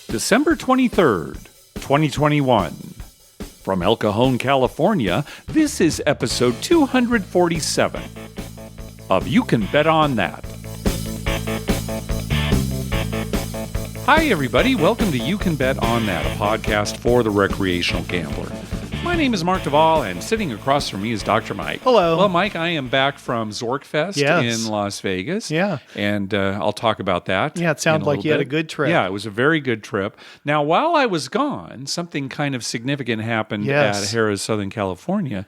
December 23rd, 2021. From El Cajon, California, this is episode 247 of You Can Bet on That. Hi, everybody. Welcome to You Can Bet on That, a podcast for the recreational gambler. My name is Mark Duvall, and sitting across from me is Dr. Mike. Hello. Well, Mike, I am back from ZorkFest in Las Vegas. Yeah. And I'll talk about that. Yeah, it sounds like you had a good trip. Yeah, it was a very good trip. Now, while I was gone, something kind of significant happened at Harrah, Southern California.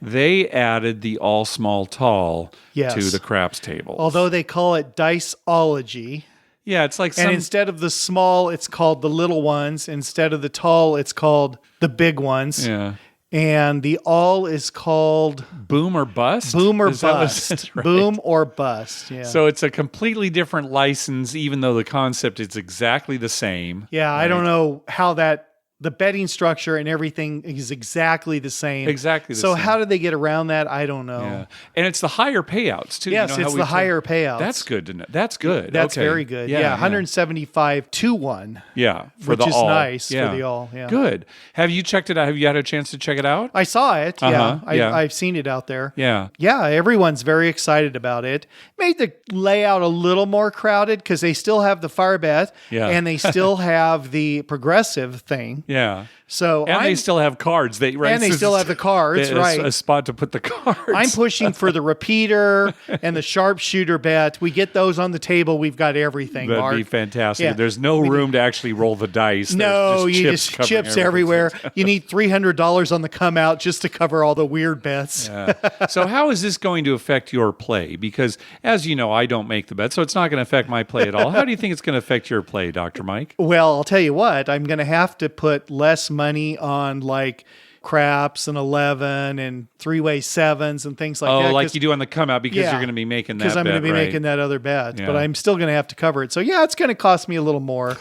They added the all small tall to the craps tables. Although they call it Diceology. Yeah, it's like And instead of the small, it's called the little ones. Instead of the tall, it's called the big ones. Yeah. And the all is called Boom or Bust? Boom or Bust. Right? Boom or Bust. Yeah. So it's a completely different license, even though the concept is exactly the same. Yeah, right? I don't know how the betting structure and everything is exactly the same. Exactly the same. So same. how did they get around that? I don't know. Yeah. And it's the higher payouts, too. Yes, you know it's the higher payouts. That's good to know. That's good. That's okay. very good. Yeah, 175 to 1. Yeah, for which the is all. nice Yeah. for the all. Yeah. Good. Have you checked it out? Have you had a chance to check it out? I saw it. Uh-huh. Yeah. I've seen it out there. Yeah. Yeah, everyone's very excited about it. Made the layout a little more crowded because they still have the fire bet and they still have the progressive thing. Yeah. So they still have cards. They still have the cards, right? A spot to put the cards. I'm pushing for the repeater and the sharpshooter bet. We get those on the table. We've got everything. That'd Mark. be fantastic. Yeah. There's no room to actually roll the dice. No, There's you chips just covering chips everywhere. You need $300 on the come out just to cover all the weird bets. Yeah. So how is this going to affect your play? Because as you know, I don't make the bet, so it's not going to affect my play at all. How do you think it's going to affect your play, Dr. Mike? Well, I'll tell you what, I'm going to have to put less money on like craps and 11 and three-way sevens and things like that. Oh, like you do on the come out because you're going to be making that bet, because I'm going to be making that other bet. But I'm still going to have to cover it. So yeah, it's going to cost me a little more.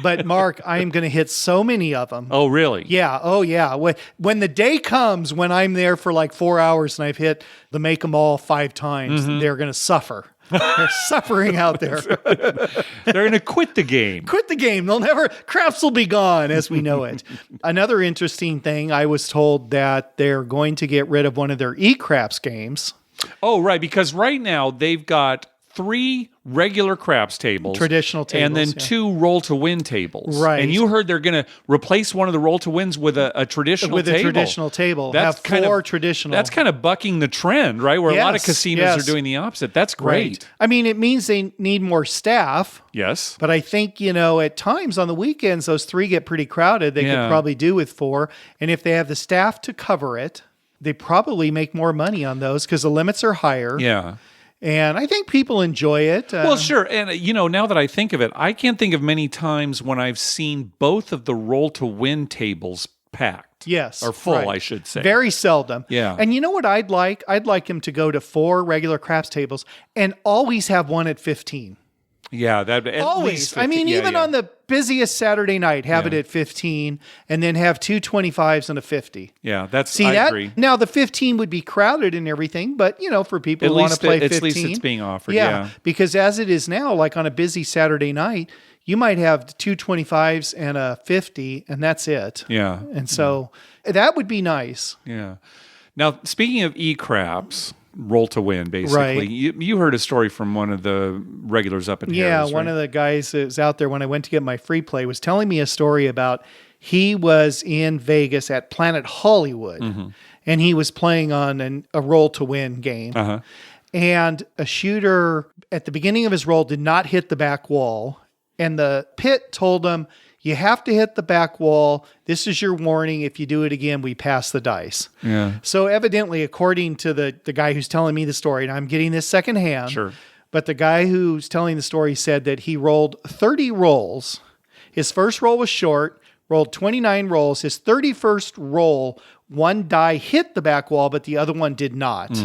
But Mark, I am going to hit so many of them. Oh, really? Yeah. Oh, yeah. When the day comes when I'm there for like 4 hours and I've hit the make 'em all 5 times, they're going to suffer. They're suffering out there. They're going to quit the game. Quit the game. Craps will be gone as we know it. Another interesting thing, I was told that they're going to get rid of one of their e-craps games. Oh, right. Because right now they've got 3 regular craps tables. Traditional tables. And then 2 roll-to-win tables. Right. And you heard they're going to replace one of the roll-to-wins with a traditional table. With a traditional table. That's have 4 traditional. That's kind of bucking the trend, right? Where a lot of casinos are doing the opposite. That's great. Right. I mean, it means they need more staff. Yes. But I think, at times on the weekends, those 3 get pretty crowded. They could probably do with 4. And if they have the staff to cover it, they probably make more money on those because the limits are higher. Yeah. And I think people enjoy it. Well, sure. And, now that I think of it, I can't think of many times when I've seen both of the roll-to-win tables packed. Yes. Or full, right. I should say. Very seldom. Yeah. And you know what I'd like? I'd like him to go to 4 regular craps tables and always have one at 15. Yeah, that at always. Least 15. I mean, even on the busiest Saturday night, have it at 15, and then have 2 25s and a 50. Yeah, I agree. Now the 15 would be crowded and everything, but for people who want to play 15, at least it's being offered. Yeah, because as it is now, like on a busy Saturday night, you might have 2 25s and a 50, and that's it. Yeah, and so that would be nice. Yeah. Now, speaking of e-craps. Roll to win, basically. Right. You heard a story from one of the regulars up at Harrah's, Yeah, right? one of the guys that was out there when I went to get my free play was telling me a story about he was in Vegas at Planet Hollywood, and he was playing on a roll to win game. Uh-huh. And a shooter at the beginning of his roll did not hit the back wall, and the pit told him, you have to hit the back wall. This is your warning. If you do it again, we pass the dice. Yeah. So evidently, according to the guy who's telling me the story, and I'm getting this secondhand, sure. But the guy who's telling the story said that he rolled 30 rolls. His first roll was short, rolled 29 rolls. His 31st roll, one die hit the back wall, but the other one did not.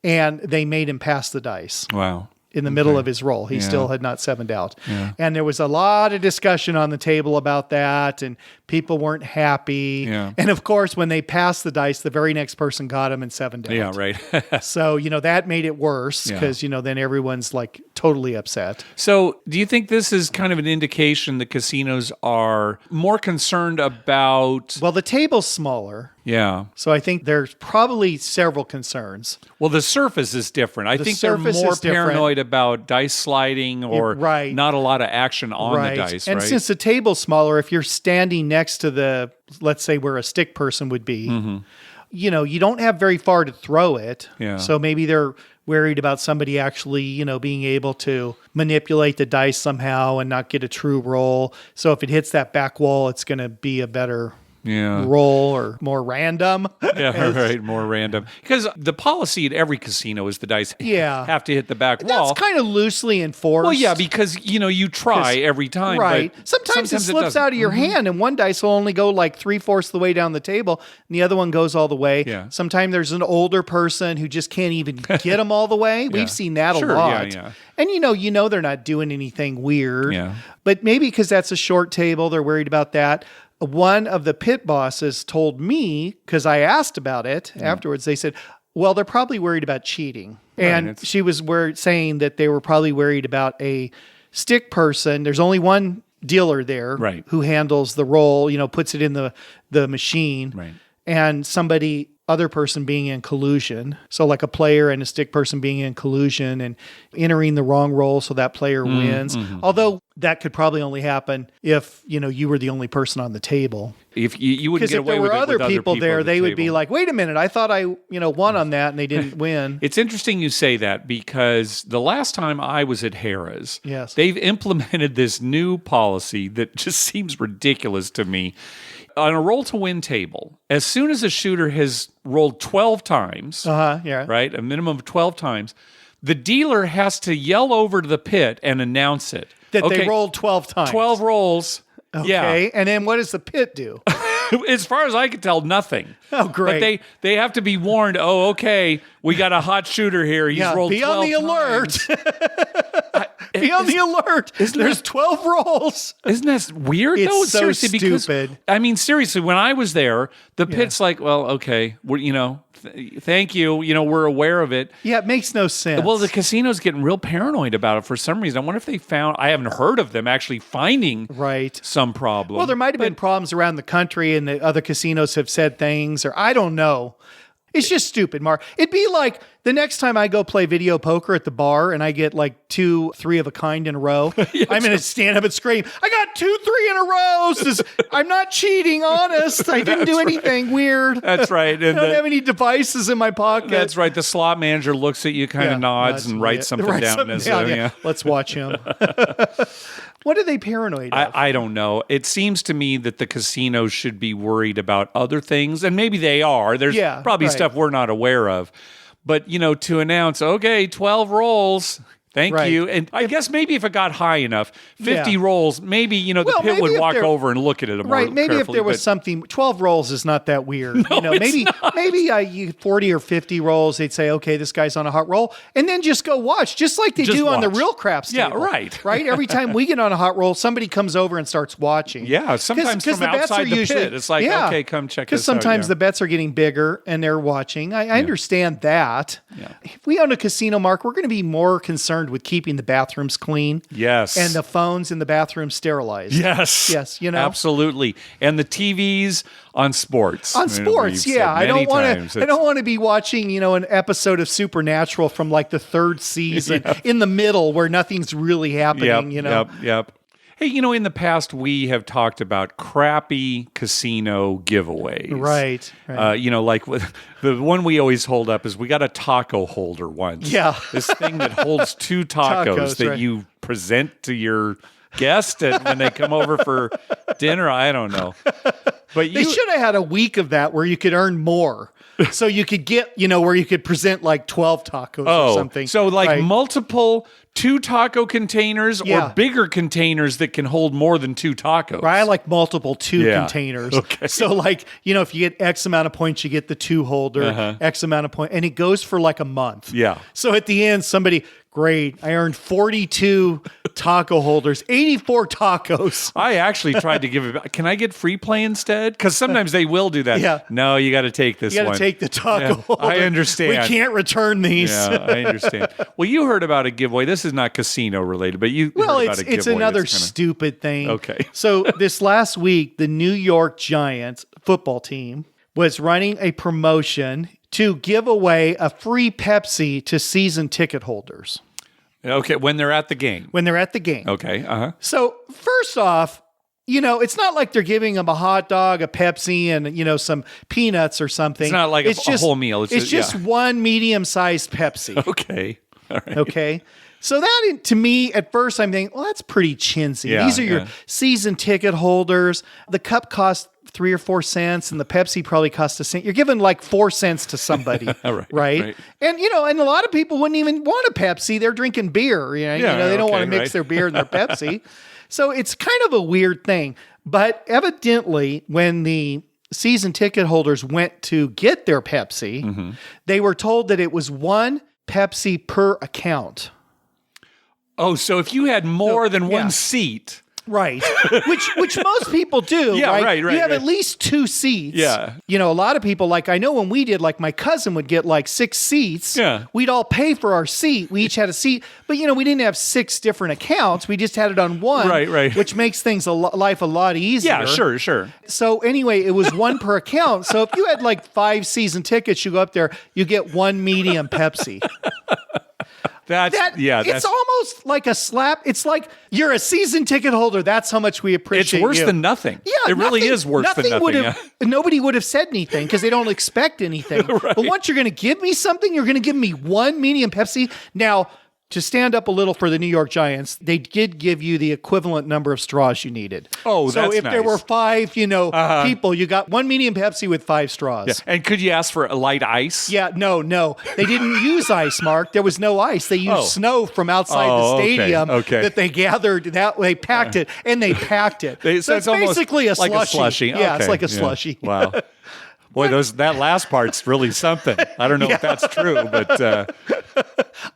And they made him pass the dice. Wow. in the middle of his roll. He still had not sevened out. Yeah. And there was a lot of discussion on the table about that, and people weren't happy. Yeah. And of course, when they passed the dice, the very next person got them and sevened out. Yeah, right. So, that made it worse because, then everyone's like totally upset. So do you think this is kind of an indication that casinos are more concerned about... Well, the table's smaller. Yeah. So I think there's probably several concerns. Well, the surface is different. I think they're more paranoid about dice sliding or not a lot of action on the dice, and since the table's smaller, if you're standing next to let's say where a stick person would be, you don't have very far to throw it. Yeah. So maybe they're worried about somebody actually, being able to manipulate the dice somehow and not get a true roll. So if it hits that back wall, it's going to be a better... roll or more random. More random. Because the policy at every casino is the dice have to hit the back wall. That's kind of loosely enforced. Well, yeah, because, you try every time. Right. But sometimes it slips out of your hand, and one dice will only go like 3/4 the way down the table, and the other one goes all the way. Yeah. Sometimes there's an older person who just can't even get them all the way. We've seen that a lot. Yeah. And they're not doing anything weird. Yeah. But maybe because that's a short table, they're worried about that. One of the pit bosses told me, because I asked about it afterwards, they said, well, they're probably worried about cheating. And she was saying that they were probably worried about a stick person. There's only one dealer there who handles the roll, puts it in the machine. Right. And other person being in collusion. So like a player and a stick person being in collusion and entering the wrong roll so that player wins. Mm-hmm. Although that could probably only happen if, you were the only person on the table. If you wouldn't get away with it with other people there, they table. Would be like, wait a minute, I thought I, won on that and they didn't win. It's interesting you say that because the last time I was at Harrah's, they've implemented this new policy that just seems ridiculous to me. On a roll-to-win table, as soon as a shooter has rolled 12 times, right, a minimum of 12 times, the dealer has to yell over to the pit and announce it. That they rolled 12 times. 12 rolls. Okay, and then what does the pit do? As far as I can tell, nothing. Oh, great. But they have to be warned, we got a hot shooter here. He's rolled 12 times. Be on the alert. Be on the alert. There's 12 rolls. Isn't that weird? It's no, so seriously, stupid. Because, seriously, when I was there, the pit's like, well, okay, thank you. We're aware of it. Yeah, it makes no sense. Well, the casino's getting real paranoid about it for some reason. I wonder if they I haven't heard of them actually finding some problem. Well, there might have been problems around the country and the other casinos have said things, or I don't know. It's just stupid, Mark. It'd be like the next time I go play video poker at the bar and I get like 2, 3 of a kind in a row, I'm going to stand up and scream, I got 2, 3 in a row. I'm not cheating, honest. I didn't do anything weird. That's right. And I don't have any devices in my pocket. That's right. The slot manager looks at you, kind of nods and writes something down. Let's watch him. What are they paranoid of? I don't know. It seems to me that the casinos should be worried about other things, and maybe they are. There's probably stuff we're not aware of. But, to announce, 12 rolls, thank you. And I guess maybe if it got high enough, 50 rolls, maybe, the pit would walk over and look at it more carefully. Maybe if there was something, 12 rolls is not that weird. No, maybe 40 or 50 rolls, they'd say, okay, this guy's on a hot roll. And then just go watch, just like they do on the real craps table. Yeah, right. Right? Every time we get on a hot roll, somebody comes over and starts watching. Yeah, sometimes from outside the pit. It's like, okay, come check this out. Because sometimes the bets are getting bigger and they're watching. I understand that. Yeah. If we own a casino, Mark, we're going to be more concerned with keeping the bathrooms clean. Yes. And the phones in the bathroom sterilized. Yes. Yes, absolutely. And the TVs on sports. On sports, I don't want to be watching, an episode of Supernatural from like the 3rd season in the middle where nothing's really happening, Yep. Hey, in the past, we have talked about crappy casino giveaways. Right. Like the one we always hold up is we got a taco holder once. Yeah. This thing that holds 2 tacos that you present to your guest when they come over for dinner. I don't know. But they should have had a week of that where you could earn more. So you could get, where you could present like 12 tacos or something. So multiple 2 taco containers or bigger containers that can hold more than 2 tacos. Right, I like multiple 2 containers. Okay. So if you get X amount of points, you get the 2 holder, X amount of points, and it goes for like a month. Yeah. So at the end, somebody Great. I earned 42 taco holders, 84 tacos. I actually tried to give it back. Can I get free play instead? Because sometimes they will do that. Yeah. No, you got to take this one. You got to take the taco holder. I understand. We can't return these. Yeah, I understand. Well, you heard about a giveaway. This is not casino related, but you heard about a giveaway. It's another stupid thing. Okay. So this last week, the New York Giants football team was running a promotion to give away a free Pepsi to season ticket holders. Okay, when they're at the game. Okay, So first off, it's not like they're giving them a hot dog, a Pepsi, and, some peanuts or something. It's not like a whole meal. It's just one medium-sized Pepsi. Okay, all right. Okay. So that, to me, at first, I'm thinking, well, that's pretty chintzy. Yeah, These are your season ticket holders. The cup costs 3 or 4 cents, and the Pepsi probably costs a cent. You're giving like 4 cents to somebody, right? And and a lot of people wouldn't even want a Pepsi. They're drinking beer. They don't want to mix their beer and their Pepsi. So it's kind of a weird thing. But evidently, when the season ticket holders went to get their Pepsi, they were told that it was 1 Pepsi per account. Oh, so if you had more than one seat. Right. which most people do. Yeah, right. You have at least 2 seats. Yeah. A lot of people, I know when we did, my cousin would get 6 seats. Yeah. We'd all pay for our seat. We each had a seat. But, we didn't have 6 different accounts. We just had it on one. Right. Which makes things life a lot easier. Yeah, sure. So anyway, it was 1 per account. So if you had 5 season tickets, you go up there, you get 1 medium Pepsi. It's almost like a slap. It's like you're a season ticket holder. That's how much we appreciate It's worse than nothing. Yeah, it really is worse than nothing. Nobody would have said anything because they don't expect anything. Right. But once you're going to give me something, you're going to give me 1 medium Pepsi. Now, to stand up a little for the New York Giants, they did give you the equivalent number of straws you needed. Oh, that's nice. So if there were 5, people, you got 1 medium Pepsi with 5 straws. Yeah. And could you ask for a light ice? Yeah, no. They didn't use ice, Mark. There was no ice. They used snow from outside the stadium that they gathered. They packed it, and they packed it. So it's basically a like slushy. Yeah, it's like a slushy. Wow. Boy, that last part's really something. I don't know if that's true, but...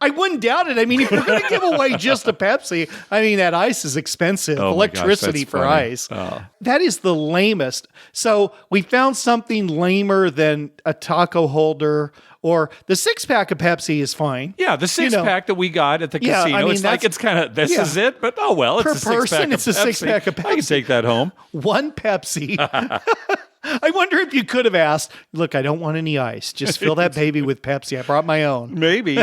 I wouldn't doubt it. I mean, if you're going to give away just a Pepsi, that ice is expensive. Electricity for ice. Oh. That is the lamest. So we found something lamer than a taco holder, or the 6-pack of Pepsi is fine. Yeah, the 6-pack that we got at the casino. It's kind of, this is it, but it's per a 6-pack person, it's a 6-pack of Pepsi. I can take that home. 1 Pepsi. I wonder if you could have asked, look, I don't want any ice. Just fill that baby with Pepsi. I brought my own. Maybe.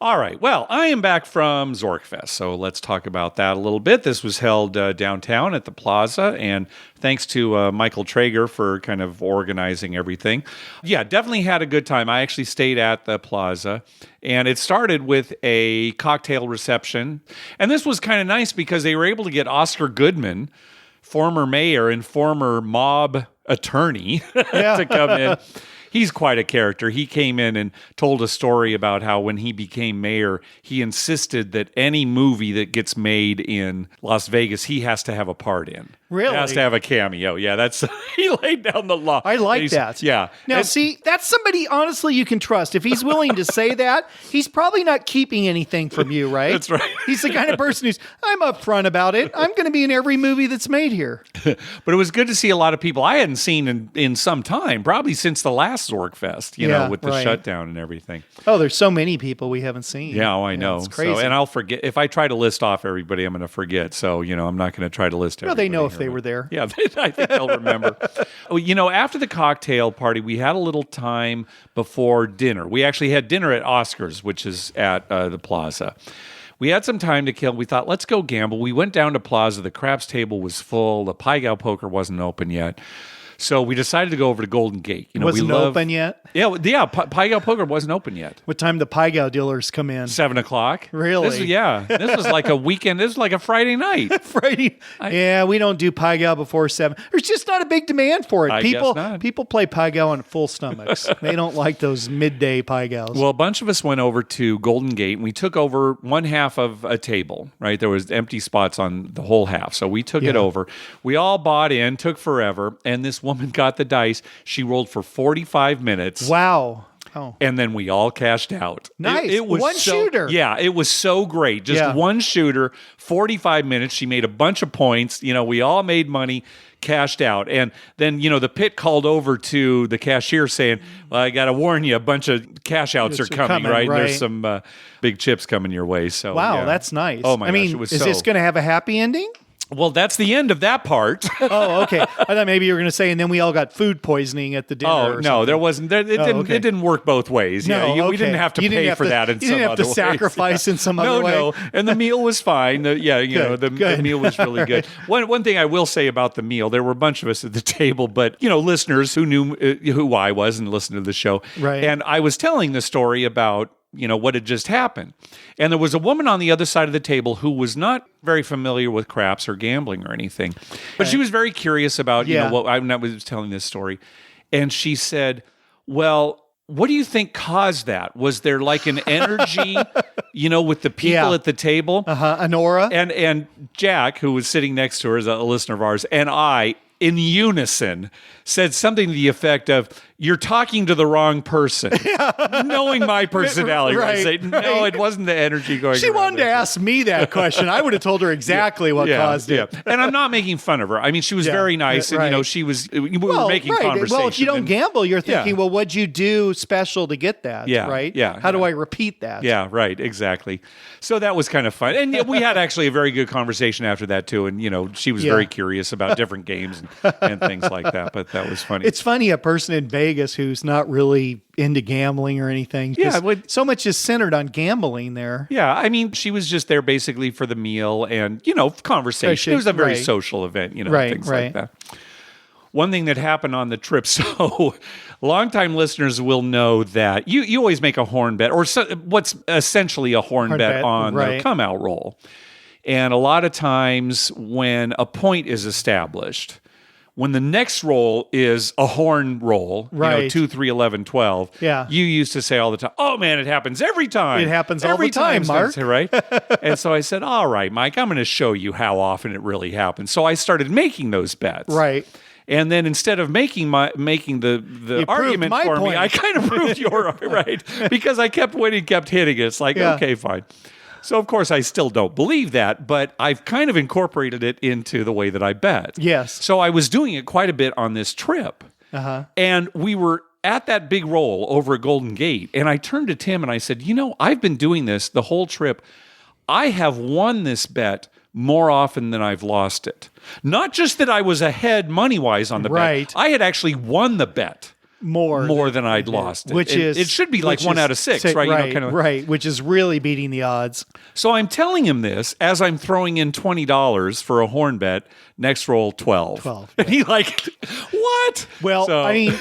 All right. Well, I am back from ZorkFest, so let's talk about that a little bit. This was held downtown at the Plaza, and thanks to Michael Traeger for kind of organizing everything. Yeah, definitely had a good time. I actually stayed at the Plaza, and it started with a cocktail reception. And this was kind of nice because they were able to get Oscar Goodman, former mayor and former mob attorney, to come in. He's quite a character. He came in and told a story about how when he became mayor, he insisted that any movie that gets made in Las Vegas, he has to have a part in. Really? He has to have a cameo. Yeah, that's he laid down the law. I like that. Yeah. Now, see, that's somebody, honestly, you can trust. If he's willing to say that, he's probably not keeping anything from you, right? That's right. He's the kind of person who's, I'm upfront about it. I'm going to be in every movie that's made here. But it was good to see a lot of people I hadn't seen in some time, probably since the last ZorkFest, with the shutdown and everything. Oh, there's so many people we haven't seen. Yeah, I know. It's crazy. So, and I'll forget. If I try to list off everybody, I'm going to forget. So, I'm not going to try to list everybody. Well, they know if they were there. Yeah, I think they'll remember. After the cocktail party, we had a little time before dinner. We actually had dinner at Oscar's, which is at the Plaza. We had some time to kill. We thought, let's go gamble. We went down to Plaza. The craps table was full. The Pai Gow poker wasn't open yet. So we decided to go over to Golden Gate. Wasn't open yet? Yeah. Pai Gow poker wasn't open yet. What time the Pai Gow dealers come in? 7:00. Really? This was like a weekend. This was like a Friday night. We don't do Pai Gow before 7. There's just not a big demand for it. I guess not. People play Pai Gow on full stomachs. They don't like those midday Pai Gows. Well, a bunch of us went over to Golden Gate, and we took over one half of a table, right? There was empty spots on the whole half. So we took it over. We all bought in, took forever, and this woman got the dice. She rolled for 45 minutes. Wow. Oh. And then we all cashed out. Nice. It was one shooter. Yeah, it was so great. Just one shooter, 45 minutes. She made a bunch of points. We all made money, cashed out. And then, the pit called over to the cashier saying, well, I got to warn you, a bunch of cash outs are coming, right? And there's some big chips coming your way. So wow, that's nice. Oh, my gosh. It was is this going to have a happy ending? Well, that's the end of that part. Oh, okay. I thought maybe you were going to say, and then we all got food poisoning at the dinner. Oh, no, there wasn't. It didn't work both ways. No, we didn't have to pay for that in some other ways. You didn't have to sacrifice in some other way. No, and the meal was fine. The meal was really good. One thing I will say about the meal, there were a bunch of us at the table, but, listeners who knew who I was and listened to the show. Right. And I was telling the story about what had just happened. And there was a woman on the other side of the table who was not very familiar with craps or gambling or anything. But she was very curious about, what I was telling this story. And she said, well, what do you think caused that? Was there like an energy, with the people at the table? An aura? And Jack, who was sitting next to her, is a listener of ours, and I, in unison, said something to the effect of, you're talking to the wrong person. Knowing my personality. Right, I say, no, it wasn't the energy going She wanted to ask me that question. I would have told her exactly what caused it. And I'm not making fun of her. I mean, she was very nice, and, she was, we were making conversation. Well, if you don't gamble, you're thinking, well, what'd you do special to get that, right? Yeah. How do I repeat that? Yeah, right, exactly. So that was kind of fun. And we had actually a very good conversation after that, too. And, she was very curious about different games and things like that. But that was funny. It's funny, a person in Vegas who's not really into gambling or anything. So much is centered on gambling there. Yeah, I mean, she was just there basically for the meal and, conversation. It was a very social event, things like that. One thing that happened on the trip, so longtime listeners will know that you always make a horn bet, or what's essentially a horn bet on the come out roll. And a lot of times when a point is established, when the next roll is a horn roll, 2, 3, 11, 12, you used to say all the time, oh man, it happens every time. It happens all the time, Mark. Right? And so I said, all right, Mike, I'm going to show you how often it really happens. So I started making those bets. Right. And then instead of making the argument for me, I kind of proved your right, because I kept winning, kept hitting it. It's like, okay, fine. So, of course, I still don't believe that, but I've kind of incorporated it into the way that I bet. Yes. So I was doing it quite a bit on this trip. And we were at that big roll over at Golden Gate, and I turned to Tim and I said, I've been doing this the whole trip. I have won this bet more often than I've lost it. Not just that I was ahead money-wise on the bet. I had actually won the bet. More than I'd lost it. It should be like 1 out of 6, right? Right, which is really beating the odds. So I'm telling him this as I'm throwing in $20 for a horn bet, next roll 12. And he like, what? Well, I mean,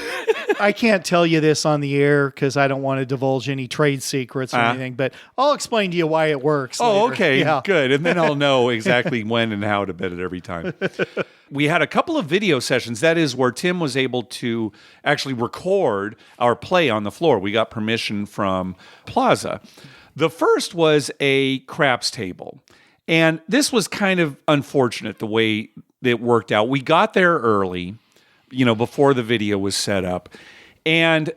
I can't tell you this on the air because I don't want to divulge any trade secrets or anything, but I'll explain to you why it works later. Okay, good. And then I'll know exactly when and how to bet it every time. We had a couple of video sessions. That is where Tim was able to actually record our play on the floor. We got permission from Plaza. The first was a craps table. And this was kind of unfortunate the way it worked out. We got there early, before the video was set up. And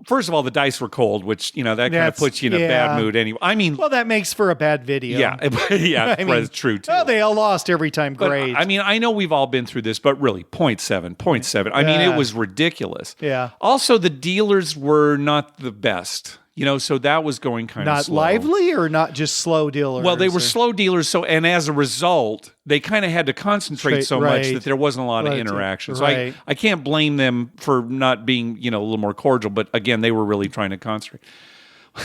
first of all, the dice were cold, which, that kind of puts you in a bad mood anyway. I mean... Well, that makes for a bad video. Yeah, that's true, too. Well, they all lost every time. Great. I mean, I know we've all been through this, but really, 0.7. I mean, it was ridiculous. Yeah. Also, the dealers were not the best. So that was going kind of slow. Not lively or not just slow dealers? Well, they were slow dealers, and as a result, they kind of had to concentrate so much that there wasn't a lot of interaction. So I can't blame them for not being, a little more cordial, but again, they were really trying to concentrate.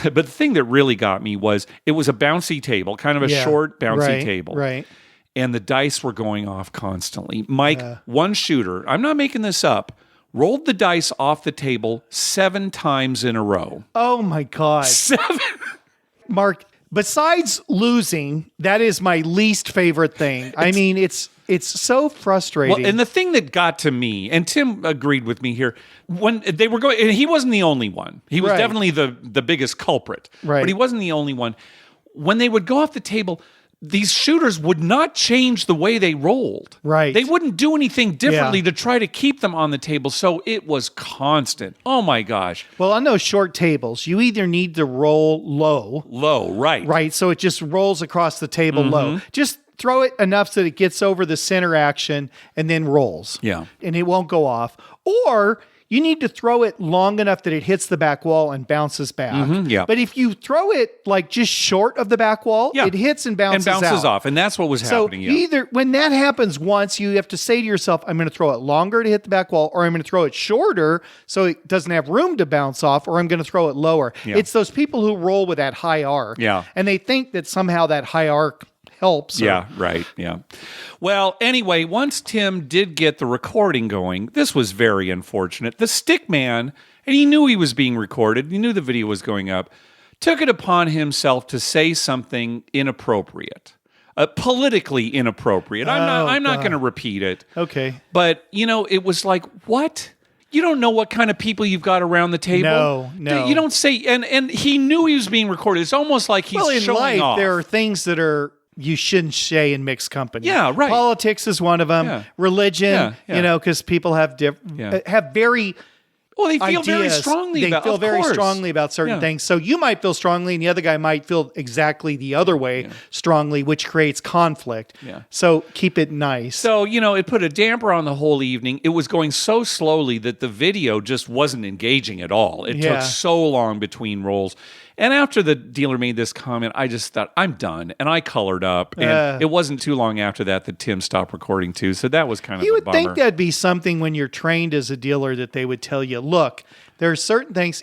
But the thing that really got me was it was a bouncy table, kind of a short, bouncy table. Right. And the dice were going off constantly. Mike, one shooter, I'm not making this up, rolled the dice off the table 7 times in a row. Oh, my God. 7? Mark, besides losing, that is my least favorite thing. I mean, it's so frustrating. Well, and the thing that got to me, and Tim agreed with me here, when they were going, and he wasn't the only one. He was definitely the biggest culprit. Right. But he wasn't the only one. When they would go off the table, these shooters would not change the way they rolled. Right. They wouldn't do anything differently to try to keep them on the table. So it was constant. Oh my gosh. Well, on those short tables, you either need to roll low. Low, right. Right. So it just rolls across the table low. Just throw it enough so that it gets over the center action and then rolls. Yeah. And it won't go off. Or you need to throw it long enough that it hits the back wall and bounces back. But if you throw it like just short of the back wall, it hits and bounces off. And that's what was happening. So either when that happens once, you have to say to yourself, I'm going to throw it longer to hit the back wall, or I'm going to throw it shorter so it doesn't have room to bounce off, or I'm going to throw it lower. Yeah. It's those people who roll with that high arc. Yeah. And they think that somehow that high arc helps. Yeah, right. Yeah. Well, anyway, once Tim did get the recording going, this was very unfortunate. The stick man, and he knew he was being recorded, he knew the video was going up, took it upon himself to say something inappropriate. Politically inappropriate. I'm not going to repeat it. Okay. But, it was like, what? You don't know what kind of people you've got around the table. No. You don't say, and he knew he was being recorded. It's almost like he's in showing life, off. there are things that you shouldn't say in mixed company. Yeah, right. Politics is one of them. Yeah. Religion, Yeah. because people have have very they feel ideas. very strongly they about feel of very course. strongly about certain things. So you might feel strongly, and the other guy might feel exactly the other way strongly, which creates conflict. Yeah. So keep it nice. So, it put a damper on the whole evening. It was going so slowly that the video just wasn't engaging at all. It took so long between rolls. And after the dealer made this comment, I just thought, I'm done. And I colored up. And it wasn't too long after that Tim stopped recording too. So that was kind of a bummer. You would think that'd be something when you're trained as a dealer that they would tell you, look, there are certain things,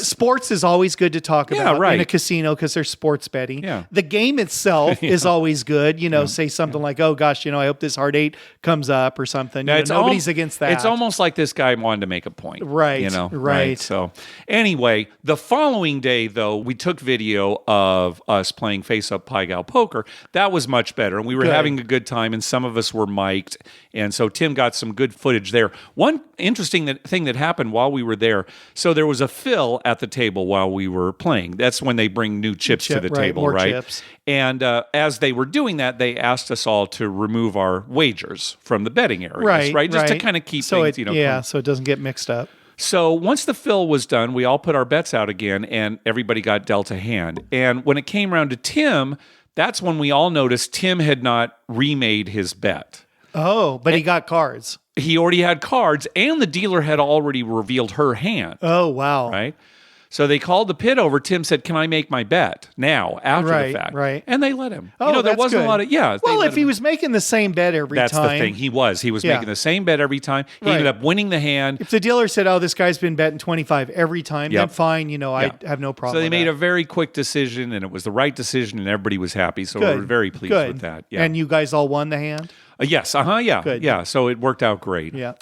sports is always good to talk about in a casino because there's sports betting. Yeah. The game itself is always good. Say something like, oh gosh, I hope this hard 8 comes up or something. Nobody's against that. It's almost like this guy wanted to make a point. Right. Right. So anyway, the following day, though, we took video of us playing face-up Pai Gow poker. That was much better. And we were having a good time, and some of us were mic'd. And so Tim got some good footage there. One interesting thing that happened while we were there, so there was a fill at the table while we were playing. That's when they bring new chips to the table, more right? Chips. And as they were doing that, they asked us all to remove our wagers from the betting areas, right? Just to kind of keep things, so it doesn't get mixed up. So once the fill was done, we all put our bets out again, and everybody got dealt a hand. And when it came around to Tim, that's when we all noticed Tim had not remade his bet. Oh, but he got cards. He already had cards, and the dealer had already revealed her hand. Oh, wow. Right? So they called the pit over. Tim said, can I make my bet now, after the fact? Right. And they let him. Oh, there wasn't a lot of, Well, if he was making the same bet every time. That's the thing. He was making the same bet every time. He ended up winning the hand. If the dealer said, oh, this guy's been betting 25 every time, then fine, I have no problem So they with made that. a very quick decision, and it was the right decision, and everybody was happy. So we were very pleased with that. Yeah. And you guys all won the hand? Yes. Yeah. Good. Yeah. So it worked out great. Yeah.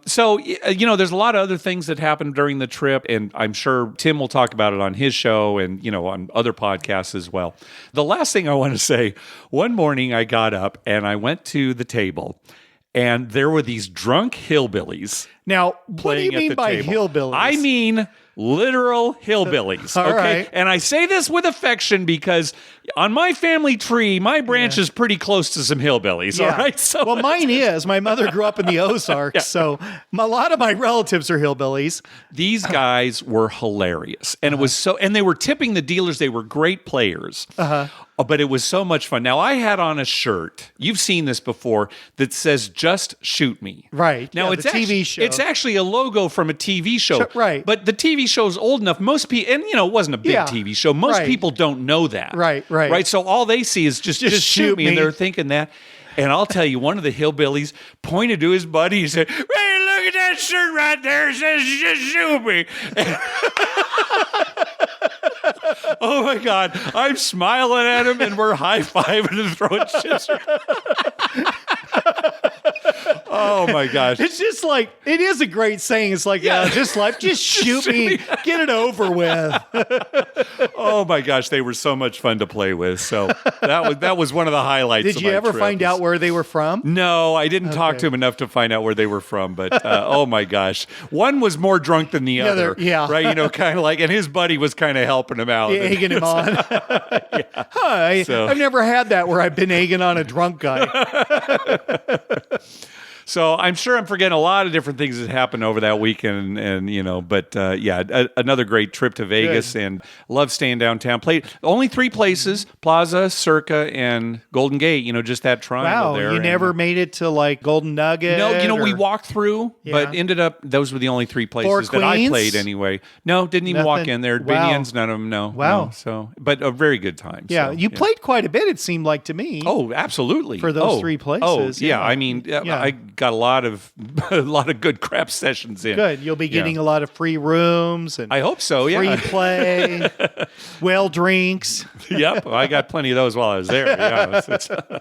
So, there's a lot of other things that happened during the trip, and I'm sure Tim will talk about it on his show and, on other podcasts as well. The last thing I want to say, one morning I got up and I went to the table, and there were these drunk hillbillies. Now, what do you mean by hillbillies? I mean literal hillbillies. All okay. Right. And I say this with affection because on my family tree, my branch is pretty close to some hillbillies. Yeah. All right. So well, mine is. My mother grew up in the Ozarks, so a lot of my relatives are hillbillies. These guys were hilarious. And it was and they were tipping the dealers. They were great players. But it was so much fun. Now, I had on a shirt, you've seen this before, that says, just shoot me. Right. Now, it's a TV show. It's actually a logo from a TV show. Right. But the TV show's old enough. Most people, and it wasn't a big TV show. Most people don't know that. Right. So all they see is just shoot me. And they're thinking that. And I'll tell you, one of the hillbillies pointed to his buddy and said, hey, look at that shirt right there. It says, just shoot me. Oh my God. I'm smiling at him and we're high-fiving and throwing shit. Oh my gosh. It's just like, it is a great saying. It's like, just life, just shoot me, get it over with. Oh my gosh, they were so much fun to play with. So that was one of the highlights. Did you ever find out where they were from? No, I didn't talk to him enough to find out where they were from. But oh my gosh, one was more drunk than the other. Right? You know, kind of like, and his buddy was kind of helping him out, egging him on. I've never had that where I've been egging on a drunk guy. So I'm sure I'm forgetting a lot of different things that happened over that weekend, and you know, but another great trip to Vegas, and love staying downtown. Played only 3 places: Plaza, Circa, and Golden Gate. You know, just that triangle there. Wow, you never made it to like Golden Nugget? No, you know, we walked through, but ended up those were the only 3 places that I played anyway. No, didn't even walk in there. Binions, none of them. No. Wow. No, so, but a very good time. Yeah, so, you played quite a bit. It seemed like to me. Oh, absolutely. For those 3 places. Oh, yeah. I mean, I got a lot of good crap sessions in. Good. You'll be getting a lot of free rooms and I hope so. Free play, well drinks. Yep, I got plenty of those while I was there. Yeah,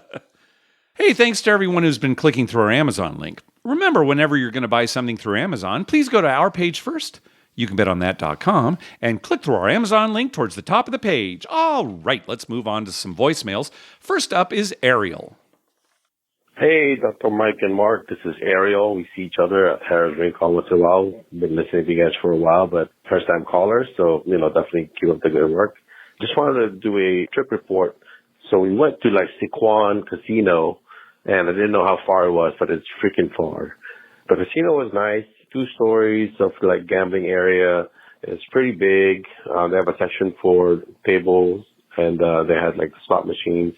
Hey, thanks to everyone who's been clicking through our Amazon link. Remember, whenever you're going to buy something through Amazon, please go to our page first. You can bet on that.com and click through our Amazon link towards the top of the page. All right, let's move on to some voicemails. First up is Ariel. Hey, Dr. Mike and Mark, this is Ariel. We see each other at Harrah's Drink Call once in a while. Been listening to you guys for a while, but first-time caller, so, you know, definitely keep up the good work. Just wanted to do a trip report. So we went to, like, Sycuan Casino, and I didn't know how far it was, but it's freaking far. The casino was nice, 2 stories of, like, gambling area. It's pretty big. They have a section for tables, and they had, like, slot machines.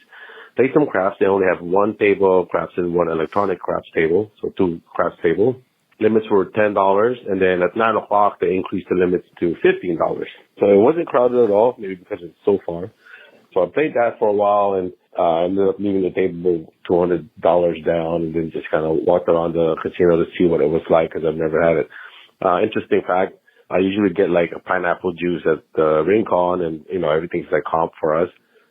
Play some craps. They only have 1 table of craps and 1 electronic craps table, so 2 craps table. Limits were $10, and then at 9 o'clock, they increased the limits to $15. So it wasn't crowded at all, maybe because it's so far. So I played that for a while, and ended up leaving the table $200 down, and then just kind of walked around the casino to see what it was like, because I've never had it. Interesting fact, I usually get like a pineapple juice at the Rincon, and, you know, everything's like comp for us.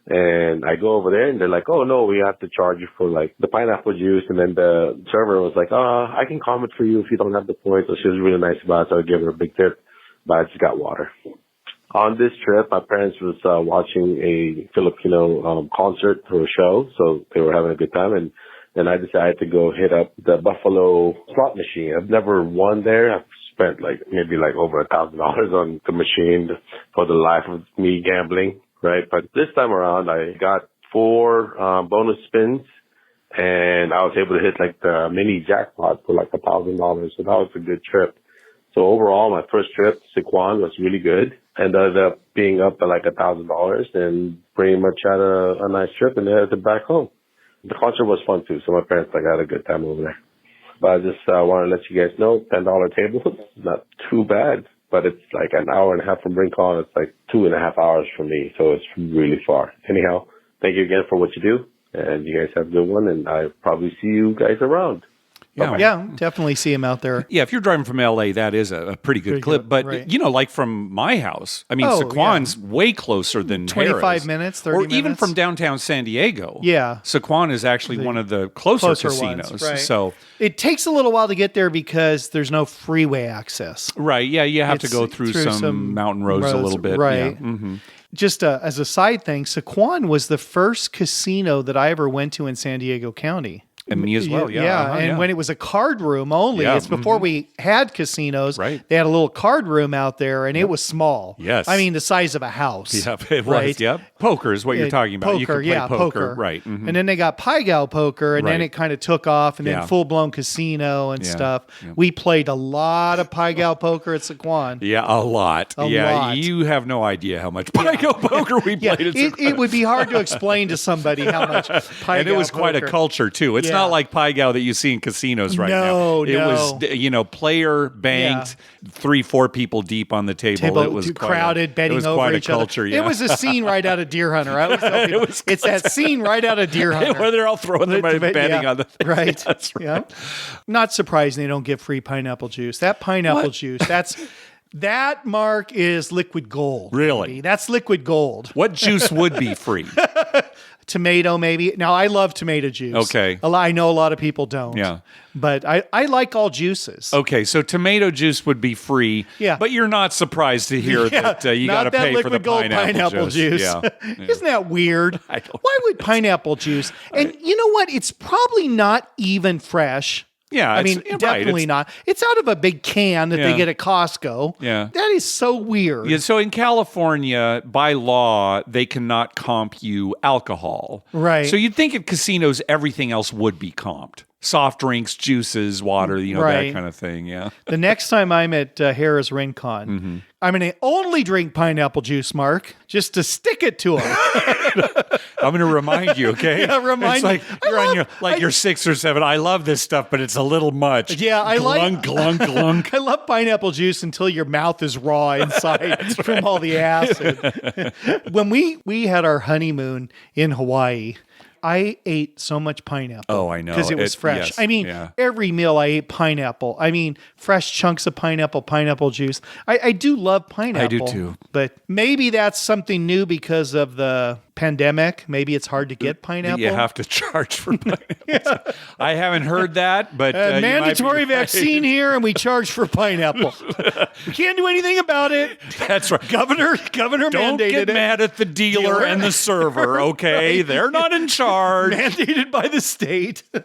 And I go over there and they're like, oh no, we have to charge you for like the pineapple juice. And then the server was like, I can comment for you if you don't have the points. So she was really nice about it. So I gave her a big tip, but I just got water. On this trip, my parents was watching a Filipino concert or a show. So they were having a good time. And then I decided to go hit up the Buffalo slot machine. I've never won there. I've spent like maybe like over $1,000 on the machine for the life of me gambling. Right. But this time around, I got 4 bonus spins, and I was able to hit like the mini jackpot for like $1,000. So that was a good trip. So overall, my first trip, Sycuan, was really good. Ended up being up at like $1,000 and pretty much had a nice trip and then headed back home. The concert was fun too. So my parents like had a good time over there. But I just want to let you guys know, $10 table, not too bad. But it's like an hour and a half from Rincon. It's like 2.5 hours from me. So it's really far. Anyhow, thank you again for what you do. And you guys have a good one. And I'll probably see you guys around. Yeah, definitely see him out there. Yeah, if you're driving from L.A., that is a pretty good clip. But, you know, like from my house, I mean, Sycuan's way closer than 25 Harrah's. minutes, 30 minutes. Or even from downtown San Diego. Yeah. Sycuan is actually one of the closer casinos. Ones, right. So it takes a little while to get there because there's no freeway access. Right, yeah, you have to go through some mountain roads a little bit. Right. Yeah. Mm-hmm. Just as a side thing, Sycuan was the first casino that I ever went to in San Diego County. And me as well, yeah. And when it was a card room only, it's before we had casinos. Right. They had a little card room out there, and it was small. Yes. I mean, the size of a house. Yeah, it was, yep. Poker is what you're talking about. Poker, you could play poker. Right. Mm-hmm. And then they got Pai Gow poker, and then it kind of took off, and then full-blown casino and stuff. Yeah. We played a lot of Pai Gow poker at Sycuan. Yeah, a lot. A lot. You have no idea how much Pai Gow poker we played at Sycuan. It would be hard to explain to somebody how much Pai Gow And it was quite a culture, too. It's not like Pai Gow that you see in casinos right now. It was, player banked, 3-4 people deep on the table. It was crowded, betting over each culture, other. It was a scene right out of Deer Hunter. I always tell people, it's that scene right out of Deer Hunter. Where they're all throwing their money betting on the thing. Right. That's right. Yeah. Not surprising they don't get free pineapple juice. That pineapple juice, that, Mark, is liquid gold. Really? Baby. That's liquid gold. What juice would be free? tomato maybe. Now, I love tomato juice. Okay. I know a lot of people don't. Yeah. But I like all juices. Okay, so tomato juice would be free. Yeah. But you're not surprised to hear that you got to pay for the pineapple juice. Yeah. Isn't that weird? Why would pineapple juice? And you know what? It's probably not even fresh. Yeah, I mean, definitely not. It's out of a big can that they get at Costco. Yeah. That is so weird. Yeah, so in California, by law, they cannot comp you alcohol. Right. So you'd think at casinos, everything else would be comped. Soft drinks, juices, water, that kind of thing, yeah. The next time I'm at Harrah's Rincon, I'm going to only drink pineapple juice, Mark, just to stick it to him. I'm going to remind you, okay? Yeah, remind it's like you're on your 6 or 7. I love this stuff, but it's a little much. Yeah, I glunk, glunk, glunk. I love pineapple juice until your mouth is raw inside from all the acid. When we had our honeymoon in Hawaii, I ate so much pineapple. Oh, I know. Because it was fresh. Yes, I mean, every meal I ate pineapple. I mean, fresh chunks of pineapple juice. I do love pineapple. I do too. But maybe that's something new because of the pandemic. Maybe it's hard to get pineapple. You have to charge for pineapple. I haven't heard that, but mandatory vaccine here, and we charge for pineapple. We can't do anything about it. That's right. Governor Don't mandated get mad at the dealer and the server, okay? Right. They're not in charge. Mandated by the state. All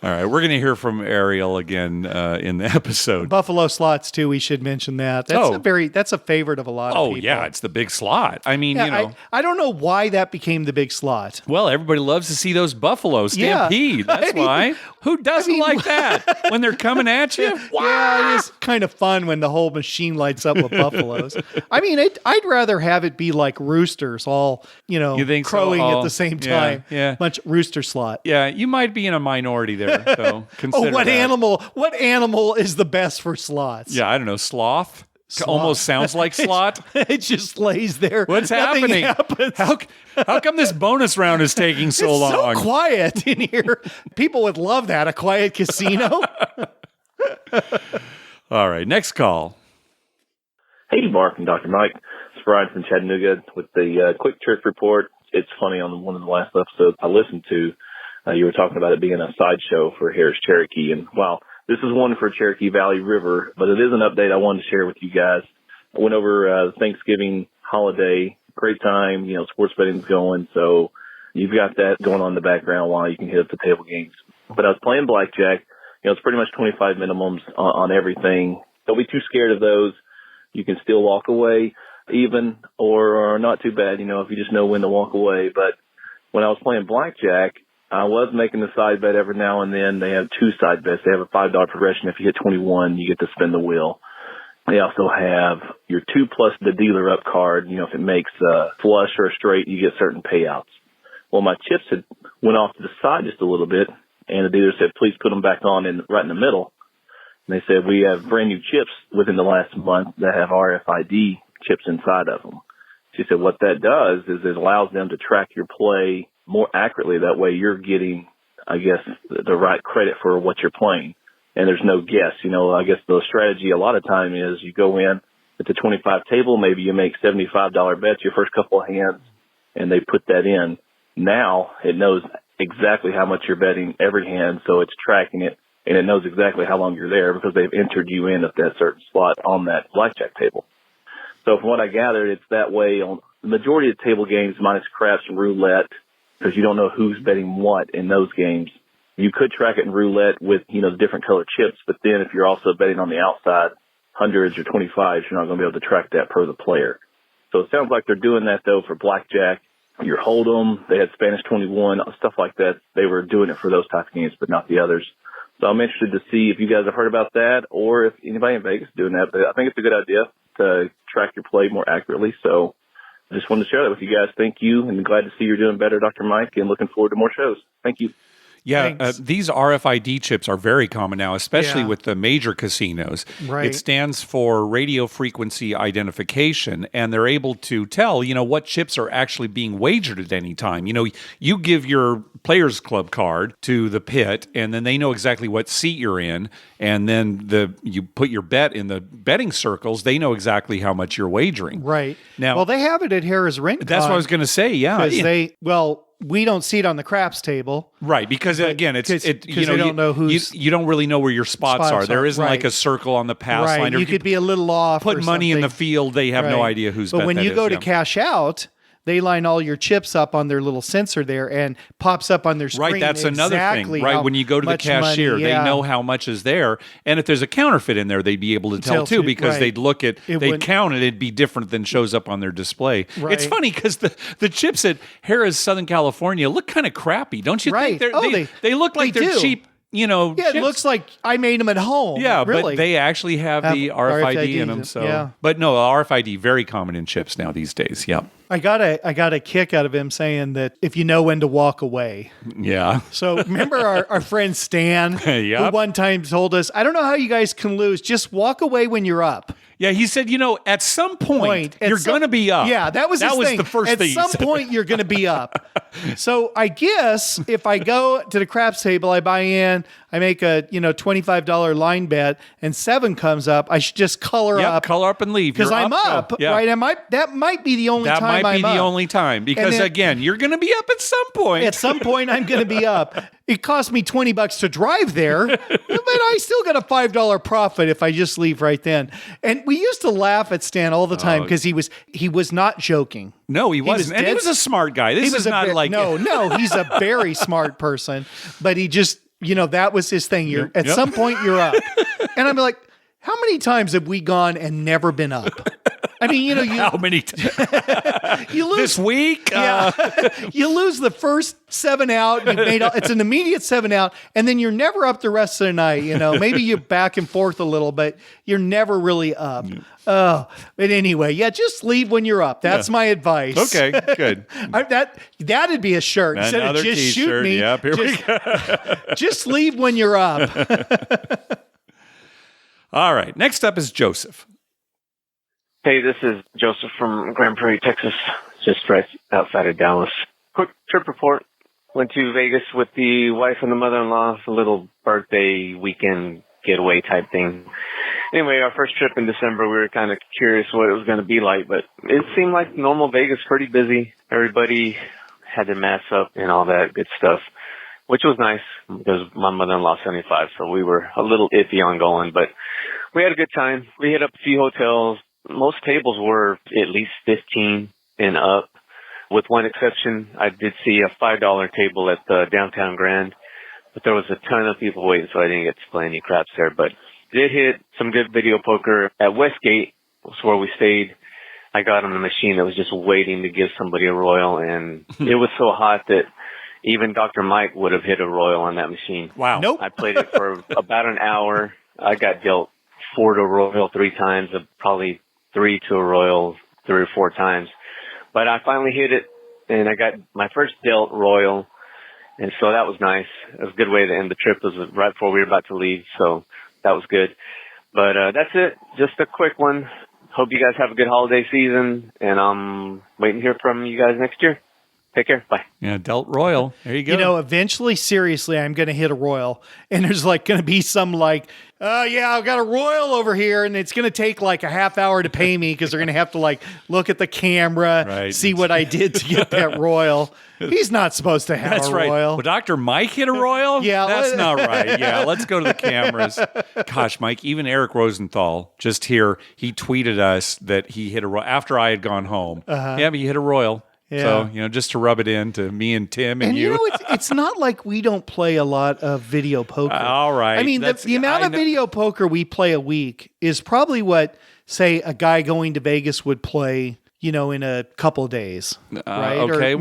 right, we're going to hear from Ariel again in the episode. Buffalo slots too. We should mention that. That's a favorite of a lot of people. Oh yeah, it's the big slot. I mean, I don't know why that became the big slot. Well, everybody loves to see those buffaloes stampede. Yeah. That's why. Who doesn't like that when they're coming at you? Wow. Yeah, it is kind of fun when the whole machine lights up with buffaloes. I mean, I'd rather have it be like roosters, all you think crowing at the same time. Yeah. Much rooster slot. Yeah, you might be in a minority there. So consider what that. animal? What animal is the best for slots? Yeah, I don't know. Sloth. Almost sounds like slot. It just lays there. What's happening? How come this bonus round is taking so long? So quiet in here. People would love that, a quiet casino. All right, next call. Hey, Mark and Dr. Mike. It's Brian from Chattanooga with the quick trip report. It's funny, on one of the last episodes I listened to, you were talking about it being a sideshow for Harris Cherokee, and wow. This is one for Cherokee Valley River, but it is an update I wanted to share with you guys. I went over Thanksgiving holiday, great time, sports betting's going, so you've got that going on in the background while you can hit up the table games. But I was playing blackjack. It's pretty much 25 minimums on everything. Don't be too scared of those. You can still walk away even or not too bad, if you just know when to walk away. But when I was playing blackjack, I was making the side bet every now and then. They have 2 side bets. They have a $5 progression. If you hit 21, you get to spin the wheel. They also have your 2 plus the dealer up card. If it makes a flush or a straight, you get certain payouts. Well, my chips had went off to the side just a little bit, and the dealer said, please put them back on right in the middle. And they said, we have brand new chips within the last month that have RFID chips inside of them. She said, what that does is it allows them to track your play more accurately. That way you're getting, I guess, the right credit for what you're playing. And there's no guess. I guess the strategy a lot of time is you go in at the 25 table, maybe you make $75 bets your first couple of hands, and they put that in. Now it knows exactly how much you're betting every hand, so it's tracking it, and it knows exactly how long you're there because they've entered you in at that certain slot on that blackjack table. So from what I gathered, it's that way on the majority of table games minus craps and roulette, because you don't know who's betting what in those games. You could track it in roulette with, the different colored chips, but then if you're also betting on the outside, hundreds or 25s, you're not going to be able to track that per the player. So it sounds like they're doing that, though, for blackjack. Your Hold'em, they had Spanish 21, stuff like that. They were doing it for those types of games, but not the others. So I'm interested to see if you guys have heard about that or if anybody in Vegas is doing that. But I think it's a good idea to track your play more accurately. So I just wanted to share that with you guys. Thank you, and glad to see you're doing better, Dr. Mike, and looking forward to more shows. Thank you. Yeah, these RFID chips are very common now, especially with the major casinos. Right. It stands for radio frequency identification, and they're able to tell, what chips are actually being wagered at any time. You give your Players Club card to the pit, and then they know exactly what seat you're in, and then you put your bet in the betting circles. They know exactly how much you're wagering. Right. Now, well, they have it at Harrah's Rincon. That's what I was going to say, yeah. Because we don't see it on the craps table. Right, because again, you don't know who's you don't really know where your spots are. There isn't like a circle on the pass line. Or you could be a little off. Put money in the field. They have no idea who's. But when you go to cash out, they line all your chips up on their little sensor there and pops up on their screen. Right, that's another thing. Right, when you go to the cashier, they know how much is there, and if there's a counterfeit in there, they'd be able to tell too, because they'd look at, they'd count it. It'd be different than shows up on their display. Right. It's funny because the chips at Harrah's Southern California look kind of crappy, don't you think? They look like they're cheap. Yeah, chips. It looks like I made them at home. Yeah, really. But they actually have the RFID in them. So, but no, RFID very common in chips now these days. Yeah, I got a kick out of him saying that if you know when to walk away. Yeah. So remember our friend Stan, who one time told us, "I don't know how you guys can lose. Just walk away when you're up." Yeah, he said, at some point you're going to be up. Yeah, that was the first thing. At some point you're going to be up. So I guess if I go to the craps table, I buy in, I make a $25 line bet, and 7 comes up, I should just color up and leave because I'm up, right? That might be the only time I'm up. That might be the only time because again, you're going to be up at some point. At some point, I'm going to be up. It cost me $20 to drive there, but I still got a $5 profit if I just leave right then. And we used to laugh at Stan all the time because he was not joking. No, he wasn't. And he was a smart guy. This is not like no, he's a very smart person, but he just that was his thing. At some point you're up, and I'm like, how many times have we gone and never been up? I mean, how many times? You lose this week. You lose the first 7 out. It's an immediate 7 out, and then you're never up the rest of the night. Maybe you're back and forth a little, but you're never really up. Oh, but anyway, just leave when you're up. That's my advice. Okay, good. That'd be a shirt instead of just t-shirt. Shoot me. Yep, here we go. Just leave when you're up. All right. Next up is Joseph. Hey, this is Joseph from Grand Prairie, Texas, just right outside of Dallas. Quick trip report. Went to Vegas with the wife and the mother-in-law, a little birthday weekend getaway type thing. Anyway, our first trip in December, we were kind of curious what it was going to be like, but it seemed like normal Vegas, pretty busy. Everybody had their masks up and all that good stuff, which was nice because my mother-in-law's 75, so we were a little iffy on going, but we had a good time. We hit up a few hotels. Most tables were at least 15 and up. With one exception, I did see a $5 table at the Downtown Grand, but there was a ton of people waiting, so I didn't get to play any craps there. But did hit some good video poker at Westgate, was where we stayed. I got on the machine that was just waiting to give somebody a royal, and it was so hot that even Dr. Mike would have hit a royal on that machine. Wow. Nope. I played it for about an hour. I got dealt 4 to a royal 3 times, probably 3 to a royal 3 or 4 times. But I finally hit it, and I got my first dealt royal, and so that was nice. It was a good way to end the trip. It was right before we were about to leave, so that was good. But that's it. Just a quick one. Hope you guys have a good holiday season, and I'm waiting to hear from you guys next year. Take care. Bye. Yeah, dealt royal. There you go. Eventually, seriously, I'm going to hit a royal. And there's going to be some I've got a royal over here. And it's going to take a half hour to pay me because they're going to have to look at the camera, see what I did to get that royal. He's not supposed to have a royal. Right. Well, Dr. Mike hit a royal? Yeah. That's not right. Yeah, let's go to the cameras. Gosh, Mike, even Eric Rosenthal, just here, he tweeted us that he hit a royal after I had gone home. Yeah, but he hit a royal. Yeah. So, just to rub it in to me and Tim and you. It's not like we don't play a lot of video poker. All right. I mean, the amount of video poker we play a week is probably what, say, a guy going to Vegas would play, in a couple of days. Right? Okay.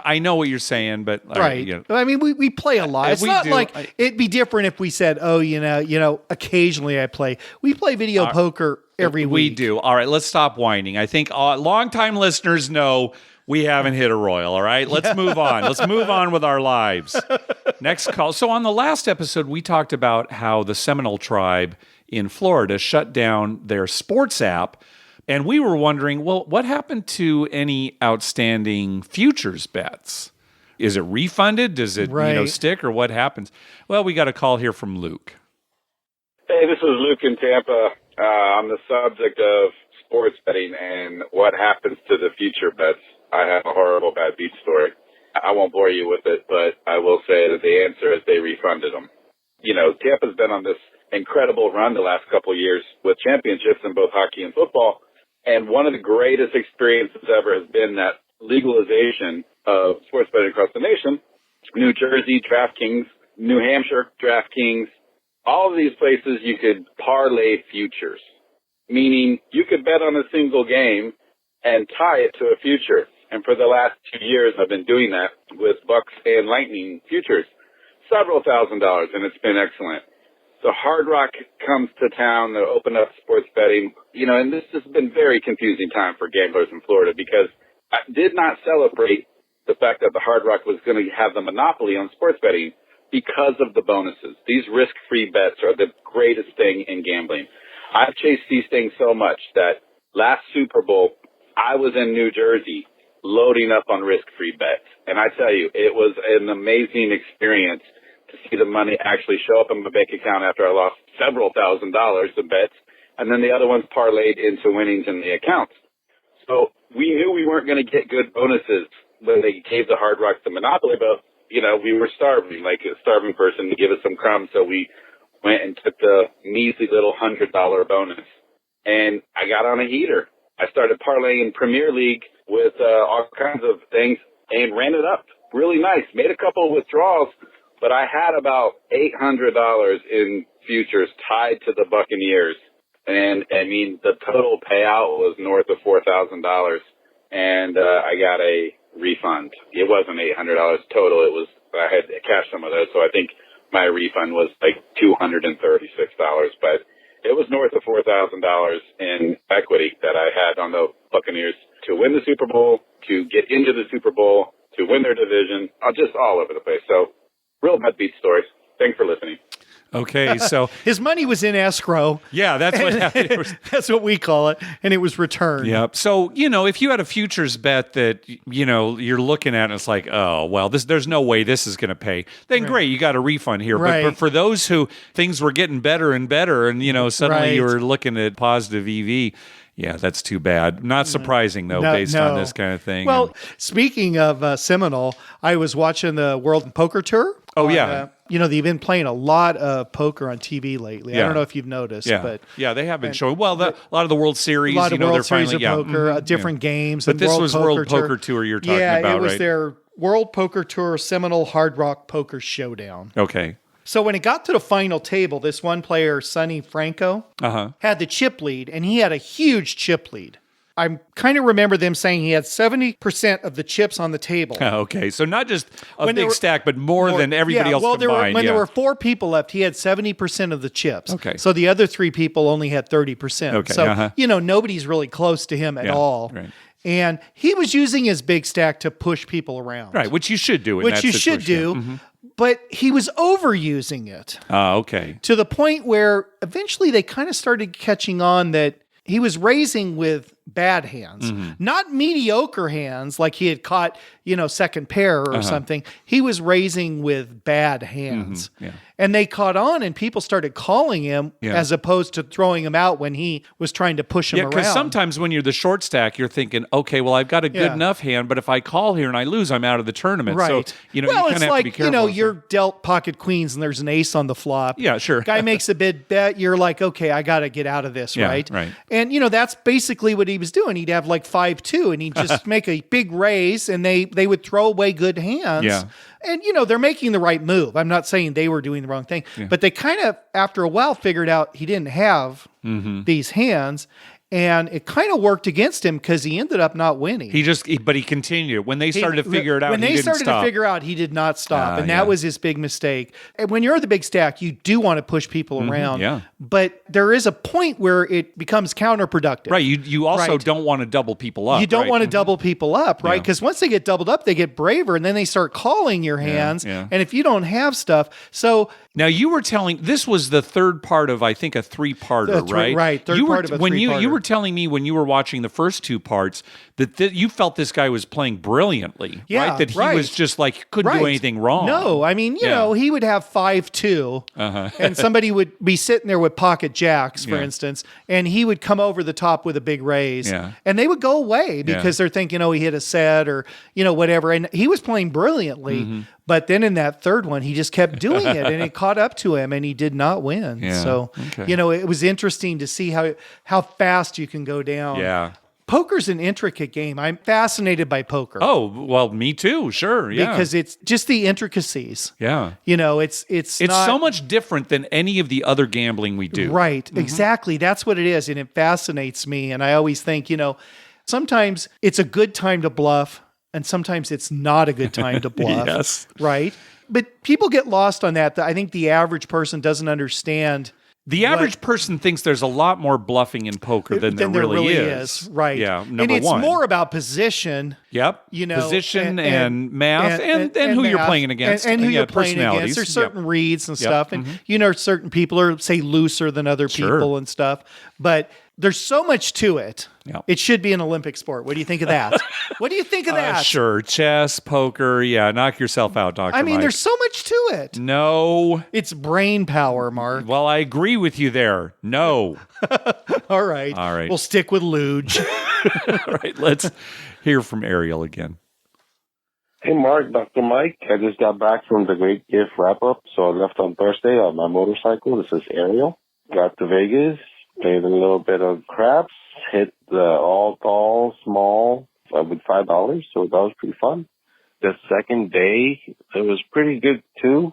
I know what you're saying, but. Right. I mean, we play a lot. It's not like it'd be different if we said, occasionally I play. We play video poker every week. We do. All right, let's stop whining. I think longtime listeners know we haven't hit a royal, all right? Let's move on. Let's move on with our lives. Next call. So on the last episode, we talked about how the Seminole tribe in Florida shut down their sports app, and we were wondering, well, what happened to any outstanding futures bets? Is it refunded? Does it stick, or what happens? Well, we got a call here from Luke. Hey, this is Luke in Tampa. On the subject of sports betting and what happens to the future bets, I have a horrible bad beat story. I won't bore you with it, but I will say that the answer is they refunded them. Tampa's been on this incredible run the last couple of years with championships in both hockey and football. And one of the greatest experiences ever has been that legalization of sports betting across the nation. New Jersey, DraftKings, New Hampshire, DraftKings, all of these places you could parlay futures, meaning you could bet on a single game and tie it to a future. And for the last 2 years, I've been doing that with Bucks and Lightning futures, several $1,000s, and it's been excellent. So Hard Rock comes to town to open up sports betting, and this has been very confusing time for gamblers in Florida because I did not celebrate the fact that the Hard Rock was going to have the monopoly on sports betting because of the bonuses. These risk-free bets are the greatest thing in gambling. I've chased these things so much that last Super Bowl, I was in New Jersey loading up on risk-free bets. And I tell you, it was an amazing experience to see the money actually show up in my bank account after I lost several $1,000s in bets, and then the other ones parlayed into winnings in the accounts. So we knew we weren't going to get good bonuses when they gave the Hard Rock the monopoly, but, we were starving, like a starving person, to give us some crumbs. So we went and took the measly little $100 bonus, and I got on a heater. I started parlaying Premier League with all kinds of things and ran it up really nice. Made a couple of withdrawals, but I had about $800 in futures tied to the Buccaneers. And, the total payout was north of $4,000. And I got a refund. It wasn't $800 total. I had to cash some of those. So I think my refund was like $236, but it was north of $4,000 in equity that I had on the Buccaneers to win the Super Bowl, to get into the Super Bowl, to win their division, just all over the place. So real Mud Beat stories. Thanks for listening. Okay, so his money was in escrow. Yeah, that's what happened. That's what we call it, and it was returned. Yep. So, if you had a futures bet that, you're looking at and it's like, oh, well, there's no way this is going to pay, then great, you got a refund here. Right. But for those who things were getting better and better and, suddenly you were looking at positive EV, yeah, that's too bad. Not surprising, though, based on this kind of thing. Well, speaking of Seminole, I was watching the World Poker Tour. Oh, yeah. They've been playing a lot of poker on TV lately. Yeah. I don't know if you've noticed. Yeah, but they have been showing. Well, a lot of the World Series, a lot of World they're Series finally, of poker, different games. But this was World Poker Tour you're talking about, right? Yeah, it was their World Poker Tour Seminole Hard Rock Poker Showdown. Okay. So when it got to the final table, this one player, Sonny Franco, had the chip lead, and he had a huge chip lead. I kind of remember them saying he had 70% of the chips on the table. Okay, so not just a big stack, but more than everybody else combined. There were 4 people left, he had 70% of the chips. Okay. So the other 3 people only had 30%. Okay. So, nobody's really close to him at all. Right. And he was using his big stack to push people around. Right, which you should do in that situation. Should do. Mm-hmm. But he was overusing it. Okay. To the point where eventually they kind of started catching on that he was raising with bad hands, not mediocre hands like he had caught, second pair or something. He was raising with bad hands. Yeah. And they caught on and people started calling him as opposed to throwing him out when he was trying to push him around. Yeah, because sometimes when you're the short stack, you're thinking, okay, well, I've got a good enough hand, but if I call here and I lose, I'm out of the tournament. Right. So, you kind of have to be careful. You're dealt pocket queens and there's an ace on the flop. Yeah, sure. Guy makes a bid bet. You're like, okay, I got to get out of this, right? Right. And, that's basically what he was doing. He'd have like 5-2 and he'd just make a big raise and they would throw away good hands. Yeah. And, they're making the right move. I'm not saying they were doing the wrong thing, but they kind of, after a while, figured out he didn't have these hands. And it kind of worked against him because he ended up not winning. But he continued. When they started to figure it out, when he they didn't started stop. to figure out, he did not stop, and that was his big mistake. And when you're the big stack, you do want to push people around, but there is a point where it becomes counterproductive. Right. You also don't want to double people up. You don't want to double people up, right? Because once they get doubled up, they get braver, and then they start calling your hands. Yeah. And if you don't have stuff, so Now, you were telling, this was the third part of, I think, a three-parter, right? Right, third part of a three-parter. You were telling me when you were watching the first two parts that you felt this guy was playing brilliantly, right? That he was just like, couldn't do anything wrong. No, I mean, you know, he would have 5-2, and somebody would be sitting there with pocket jacks, for instance, and he would come over the top with a big raise, and they would go away because they're thinking, oh, he hit a set or, you know, whatever. And he was playing brilliantly. But then in that third one, he just kept doing it, and it caught up to him, and he did not win. Yeah. So, you know, it was interesting to see how fast you can go down. Yeah. Poker's an intricate game. I'm fascinated by poker. Oh, well, me too. Sure. Yeah. Because it's just the intricacies. Yeah. You know, it's not, so much different than any of the other gambling we do. Right. Exactly. That's what it is. And it fascinates me. And I always think, you know, sometimes it's a good time to bluff, and sometimes it's not a good time to bluff. Yes. Right. But people get lost on that. I think the average person doesn't understand. The average person thinks there's a lot more bluffing in poker than there really is. Right. Yeah. And it's more about position. Yep. You know, position and math and who you're playing against. And who you're playing against. There's certain reads and stuff. And, you know, certain people are, say, looser than other people and stuff. But there's so much to it. Yep. It should be an Olympic sport. What do you think of that? What do you think of that? Sure. Chess, poker. Yeah. Knock yourself out, Dr. I mean, Mike. there's so much to it. No. It's brain power, Mark. Well, I agree with you there. No. All right. We'll stick with luge. All right. Let's hear from Ariel again. Hey, Mark, Dr. Mike. I just got back from the Great Gift Wrap-Up, so I left on Thursday on my motorcycle. This is Ariel. Got to Vegas, played a little bit of craps, hit the all tall, small with $5, so that was pretty fun. The second day, it was pretty good, too.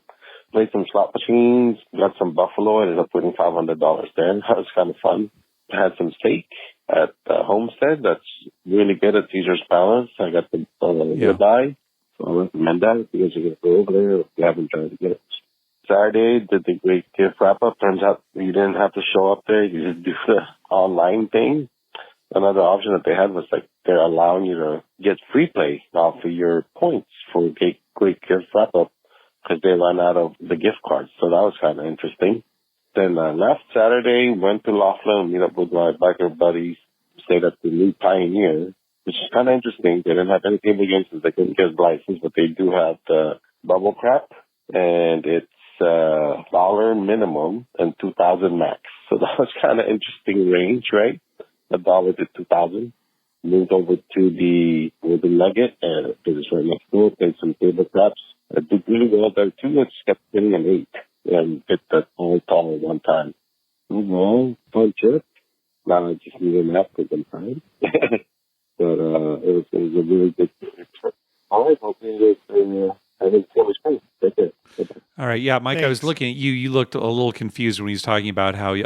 Played some slot machines, got some buffalo, ended up winning $500 there. That was kind of fun. I had some steak at Homestead. That's really good at Caesar's Palace. I got the ribeye. So I recommend that if you guys are going to go over there if you haven't tried to get it. Saturday, did the Great Gift Wrap-Up. Turns out you didn't have to show up there. You just do the online thing. Another option that they had was like they're allowing you to get free play off of your points for Great Gift Wrap-Up because they run out of the gift cards. So that was kind of interesting. Then left Saturday, went to Laughlin, meet up with my biker buddies, stayed at the New Pioneer, which is kind of interesting. They didn't have any table games since they couldn't get a license, but they do have the bubble crap, and it's $1 minimum and $2,000 max. So that was kind of interesting range, right? $1 to $2,000. Moved over to the Golden Nugget, and it was right next door. Played some table craps. I did really well there too. I just kept getting an 8 and hit the whole tall one time. Fun trip. Now I just need a nap for some time. But it was a really good trip. All right, hopefully you guys having so much fun. Take care. All right, yeah, Mike. Thanks. I was looking at you. You looked a little confused when he was talking about how, it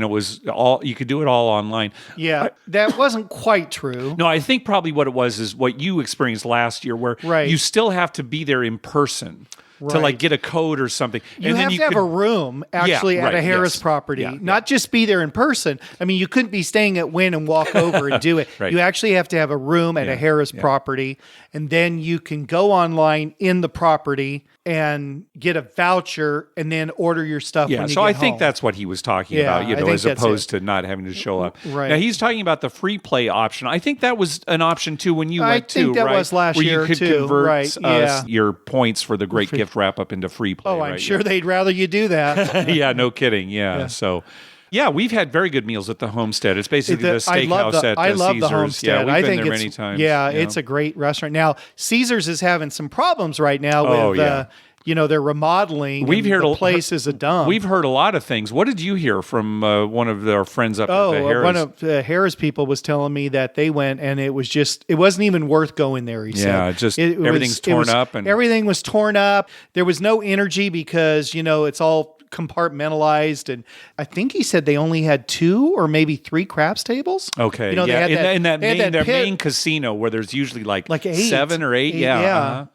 was all you could do it all online. Yeah, that wasn't quite true. No, I think probably what it was is what you experienced last year, where you still have to be there in person. To like get a code or something. You have to have a room actually at a Harrah's property, not just be there in person. I mean, you couldn't be staying at Wynn and walk over and do it. You actually have to have a room at a Harrah's property, and then you can go online in the property and get a voucher and then order your stuff when you get home. So I think that's what he was talking about, as opposed to not having to show up. Right. Now, he's talking about the free play option. I think that was an option, too, when you went too, I think that was last year, where you could convert your points for the Great Gift Wrap-Up into free play. Oh, I'm sure they'd rather you do that. Yeah, no kidding. Yeah. So... yeah, we've had very good meals at the Homestead. It's basically the steakhouse at Caesar's. I love the Homestead. Yeah, we've been there many times. Yeah, it's a great restaurant. Now, Caesar's is having some problems right now with they're remodeling. We've heard the place is a dump. We've heard a lot of things. What did you hear from one of our friends up at the Harrah's? One of the Harrah's people was telling me that they went and it wasn't even worth going there, he said. Everything's torn up. Everything was torn up. There was no energy because, it's all compartmentalized, and I think he said they only had 2 or maybe 3 craps tables. Okay, they had in that main casino where there's usually like 8, 7 or 8. Yeah,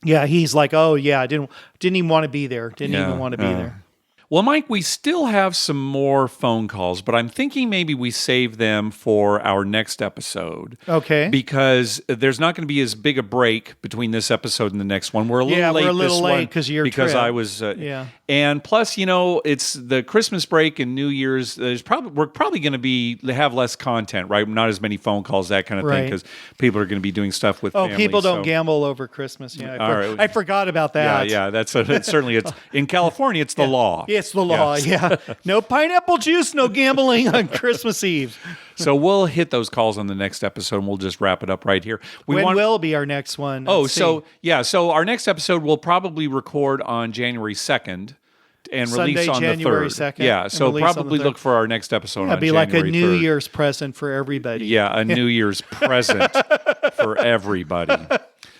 yeah. He's like, I didn't even want to be there. Didn't even want to be there. Well, Mike, we still have some more phone calls, but I'm thinking maybe we save them for our next episode. Okay. Because there's not going to be as big a break between this episode and the next one. We're a little late. We're a little late because I was. And plus, it's the Christmas break and New Year's. We're probably going to have less content, right? Not as many phone calls, that kind of thing, because people are going to be doing stuff with family. People don't gamble over Christmas. Yeah, I forgot about that. Yeah. That's certainly it's in California. It's the law. It's the law. Yeah. No pineapple juice. No gambling on Christmas Eve. So we'll hit those calls on the next episode, and we'll just wrap it up right here. When will be our next one? So our next episode we'll probably record on January 2nd and release on January the 3rd. 2nd. Yeah, so probably look for our next episode on January 3rd. It'll be like a New Year's present for everybody. Yeah, a New Year's present for everybody.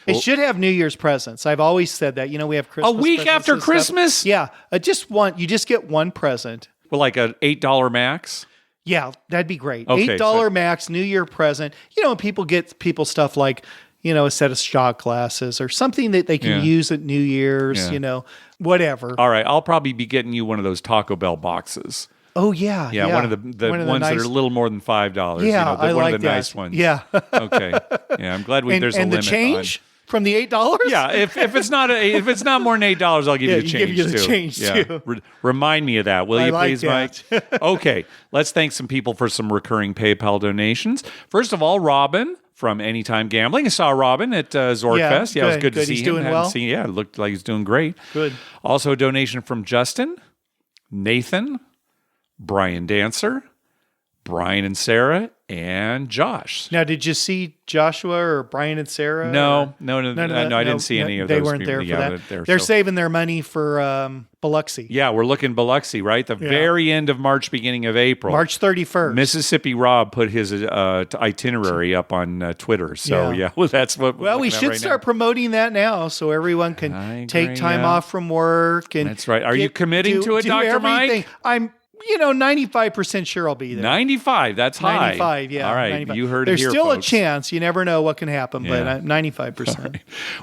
It should have New Year's presents. I've always said that. We have Christmas a week after Christmas? Yeah. You just get one present. Well, like an $8 max? Yeah, that'd be great. Okay, $8 max, New Year present. And people get stuff like, a set of shot glasses or something that they can use at New Year's, whatever. All right. I'll probably be getting you one of those Taco Bell boxes. Oh, yeah. Yeah, one of the ones that are a little more than $5. Yeah, I like one of the that. Nice ones. Yeah. Okay. Yeah, I'm glad there's a limit. And the change? From the $8? Yeah, if it's not more than $8, I'll give you the change. Give you the too. change too. Remind me of that, will you please, that. Mike? Okay, let's thank some people for some recurring PayPal donations. First of all, Robin from Anytime Gambling. I saw Robin at ZorkFest. Yeah, it was good to see he's him. Doing well. It looked like he's doing great. Good. Also, a donation from Justin, Nathan, Brian Dancer, Brian and Sarah, and Josh. Now, did you see Joshua or Brian and Sarah? No, I didn't see any of those. They weren't there for that. They're saving their money for Biloxi. Yeah, we're looking Biloxi, right? The very end of March, beginning of April. March 31st. Mississippi Rob put his itinerary up on Twitter. So, that's what we're we should start promoting that now so everyone can take time off from work. And that's right. Are you committing to it, Dr. Mike? I'm 95% sure I'll be there. 95, that's high. 95, yeah. All right, 95. you heard There's it here, still folks. a chance. You never know what can happen, but 95%. Right.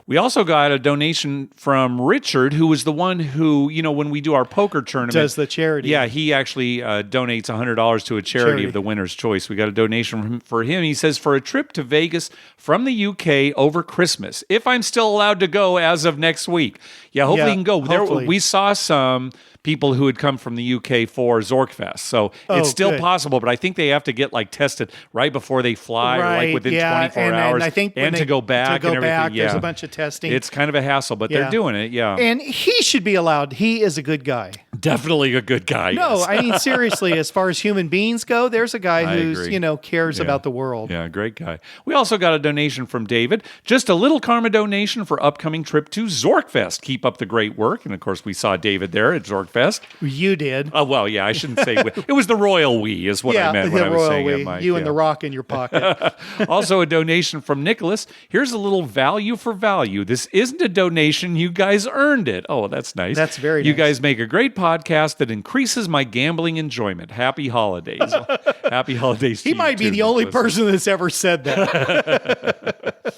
We also got a donation from Richard, who was the one who, when we do our poker tournament. Does the charity. Yeah, he actually donates $100 to a charity of the winner's choice. We got a donation for him. He says, for a trip to Vegas from the UK over Christmas, if I'm still allowed to go as of next week. Yeah, hopefully you can go. Hopefully. We saw some people who had come from the UK for ZorkFest. So it's still possible, but I think they have to get tested right before they fly or within 24 hours. And I think to go back and everything. There's a bunch of testing. It's kind of a hassle, but they're doing it. Yeah. And he should be allowed. He is a good guy. Definitely a good guy. No, yes. I mean, seriously, as far as human beings go, there's a guy who's, cares about the world. Yeah, great guy. We also got a donation from David. Just a little karma donation for upcoming trip to ZorkFest. Keep up the great work. And of course, we saw David there at ZorkFest. You did. Oh, well, yeah, I shouldn't say we. It was the royal we is what I meant when I was saying it, Mike. You and the rock in your pocket. Also, a donation from Nicholas. Here's a little value for value. This isn't a donation. You guys earned it. Oh, that's nice. That's very nice. You guys make a great podcast that increases my gambling enjoyment. Happy holidays. Happy holidays to you, He might be the only person that's ever said that.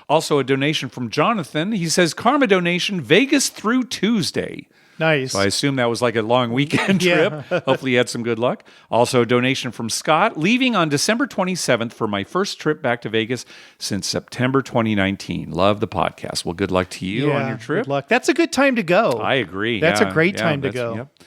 Also, a donation from Jonathan. He says, karma donation, Vegas through Tuesday. Nice. So I assume that was like a long weekend trip. Hopefully you had some good luck. Also, a donation from Scott, leaving on December 27th for my first trip back to Vegas since September 2019. Love the podcast. Well, good luck to you on your trip. Good luck. That's a good time to go. I agree. That's a great time to go. Yep.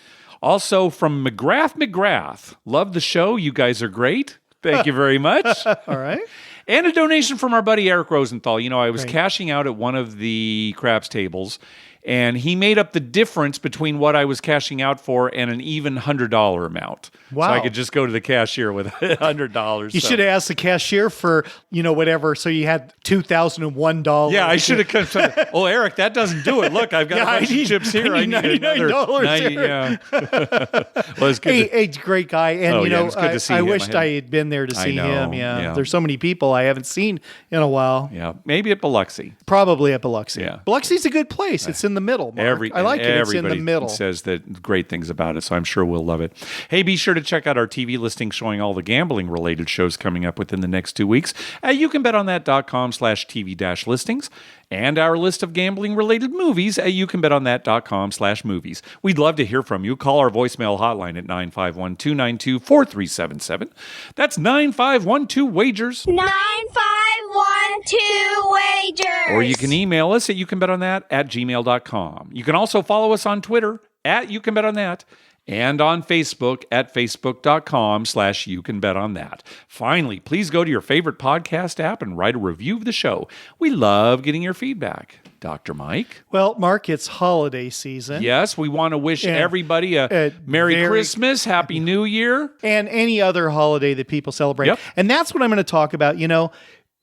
Also, from McGrath, love the show. You guys are great. Thank you very much. All right. And a donation from our buddy Eric Rosenthal. I was cashing out at one of the craps tables, and he made up the difference between what I was cashing out for and an even $100 amount. Wow. So I could just go to the cashier with $100. You should have asked the cashier for, whatever, so you had $2,001. Yeah, I should have come. Oh, Eric, that doesn't do it. Look, I've got a bunch of chips here. I need another $90. Yeah. Well, it's good. He's a great guy. And, it's good to see I him. wished I had been there to see him. Yeah. There's so many people I haven't seen in a while. Yeah, maybe at Biloxi. Probably at Biloxi. Yeah. Biloxi's a good place. It's in the middle, Mark. I like it. It's in the middle. Says that great things about it, so I'm sure we'll love it. Hey, be sure to check out our TV listing showing all the gambling-related shows coming up within the next 2 weeks at youcanbetonthat.com/TV-listings and our list of gambling-related movies at youcanbetonthat.com/movies. We'd love to hear from you. Call our voicemail hotline at 951-292-4377. That's 9512-WAGERS. 9512-WAGERS. Or you can email us at youcanbetonThat@gmail.com. You can also follow us on Twitter at YouCanBetOnThat and on Facebook at facebook.com/YouCanBetOnThat. Finally, please go to your favorite podcast app and write a review of the show. We love getting your feedback. Dr. Mike? Well, Mark, it's holiday season. Yes, we want to wish everybody a Merry Christmas, Happy New Year. And any other holiday that people celebrate. Yep. And that's what I'm going to talk about. You know,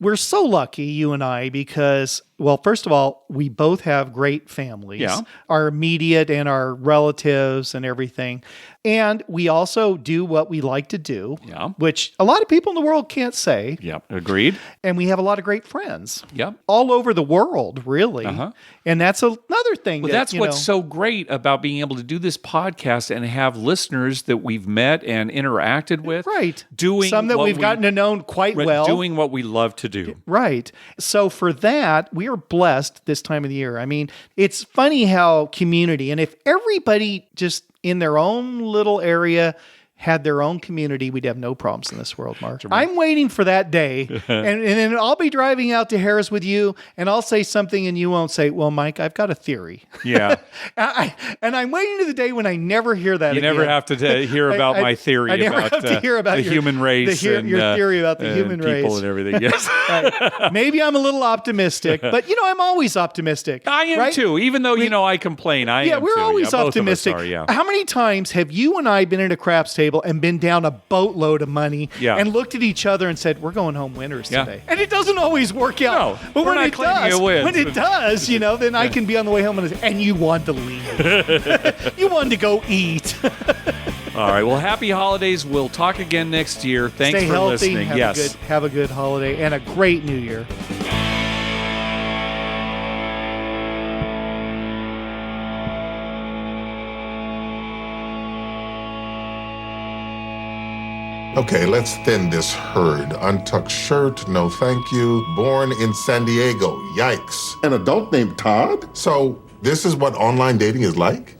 we're so lucky, you and I, because, well, first of all, we both have great families. Yeah. Our immediate and our relatives and everything. And we also do what we like to do, which a lot of people in the world can't say. Yep, agreed. And we have a lot of great friends. Yep. All over the world, really. And that's another thing. Well, that's what's so great about being able to do this podcast and have listeners that we've met and interacted with. Right. Doing some that we've gotten to know quite well. Doing what we love to do. Right. So for that, we are blessed this time of the year. I mean, it's funny how community, and if everybody just in their own little area had their own community, we'd have no problems in this world, Mark. I'm waiting for that day. and then I'll be driving out to Harrah's with you, and I'll say something, and you won't say, well, Mike, I've got a theory. Yeah. and I'm waiting to the day when I never hear that again. You never have to hear about my theory I never about, have to hear about the human race. Your theory about the human people race. And everything, yes. Right. Maybe I'm a little optimistic, but, I'm always optimistic. I am too, even though, I complain. I am Yeah, we're too. always optimistic. Both of us are, How many times have you and I been at a craps table and been down a boatload of money and looked at each other and said, we're going home winners today? And it doesn't always work out. No, but when it does, you wins. then I can be on the way home and you want to leave. You wanted to go eat. All right. Well, happy holidays. We'll talk again next year. Thanks Stay for healthy, listening. Have a good holiday and a great new year. Okay, let's thin this herd. Untucked shirt, no thank you. Born in San Diego, yikes. An adult named Todd? So, this is what online dating is like?